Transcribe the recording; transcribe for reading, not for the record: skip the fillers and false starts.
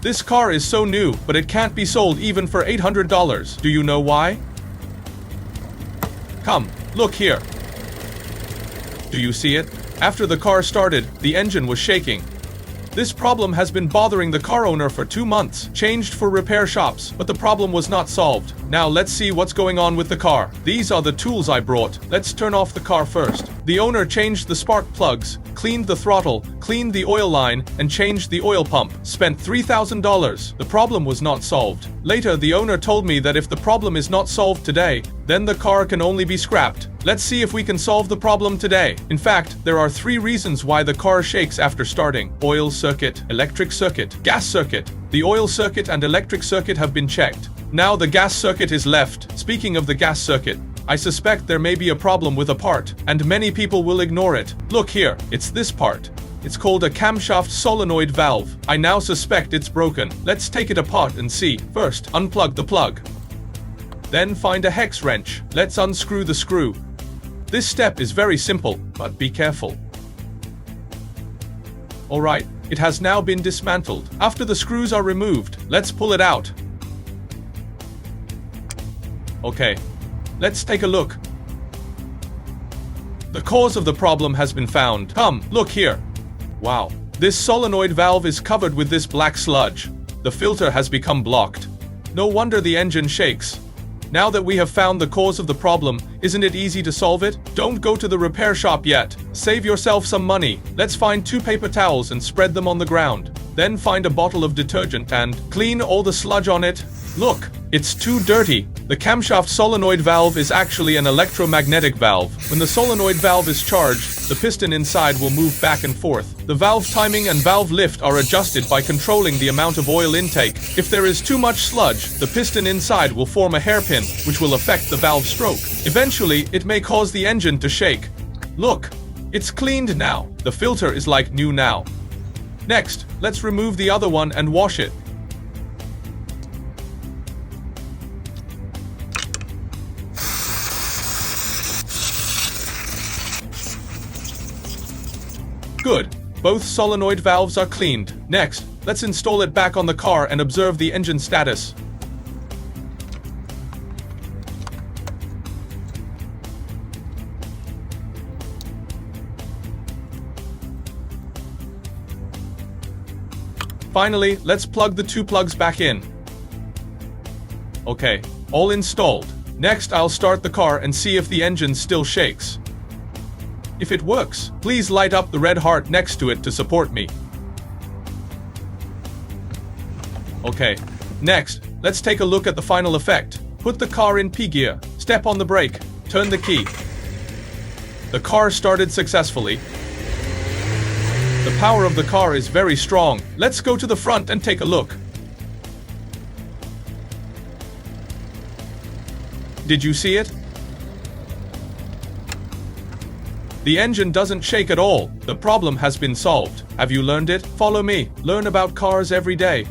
This car is so new, but it can't be sold even for $800. Do you know why? Come, look here. Do you see it? After the car started, the engine was shaking. This problem has been bothering the car owner for 2 months, changed for repair shops, but the problem was not solved. Now let's see what's going on with the car. These are the tools I brought. Let's turn off the car first. The owner changed the spark plugs, cleaned the throttle, cleaned the oil line, and changed the oil pump. Spent $3,000. The problem was not solved. Later, the owner told me that if the problem is not solved today, then the car can only be scrapped. Let's see if we can solve the problem today. In fact, there are 3 reasons why the car shakes after starting: oil circuit, electric circuit, gas circuit. The oil circuit and electric circuit have been checked. Now the gas circuit is left. Speaking of the gas circuit, I suspect there may be a problem with a part, and many people will ignore it. Look here, it's this part. It's called a camshaft solenoid valve. I now suspect it's broken. Let's take it apart and see. First, unplug the plug. Then find a hex wrench. Let's unscrew the screw. This step is very simple, but be careful. Alright, it has now been dismantled. After the screws are removed, let's pull it out. Okay, let's take a look. The cause of the problem has been found. Come, look here. Wow, this solenoid valve is covered with this black sludge. The filter has become blocked. No wonder the engine shakes. Now that we have found the cause of the problem, isn't it easy to solve it? Don't go to the repair shop yet. Save yourself some money. Let's find 2 paper towels and spread them on the ground. Then find a bottle of detergent and clean all the sludge on it. Look, it's too dirty. The camshaft solenoid valve is actually an electromagnetic valve. When the solenoid valve is charged, the piston inside will move back and forth. The valve timing and valve lift are adjusted by controlling the amount of oil intake. If there is too much sludge, the piston inside will form a hairpin, which will affect the valve stroke. Eventually, it may cause the engine to shake. Look, it's cleaned now. The filter is like new now. Next, let's remove the other one and wash it. Good. Both solenoid valves are cleaned. Next, let's install it back on the car and observe the engine status. Finally, let's plug the 2 plugs back in. Okay, all installed. Next, I'll start the car and see if the engine still shakes. If it works, please light up the red heart next to it to support me. Okay, next, let's take a look at the final effect. Put the car in P gear, step on the brake, turn the key. The car started successfully. The power of the car is very strong. Let's go to the front and take a look. Did you see it? The engine doesn't shake at all. The problem has been solved. Have you learned it? Follow me. Learn about cars every day.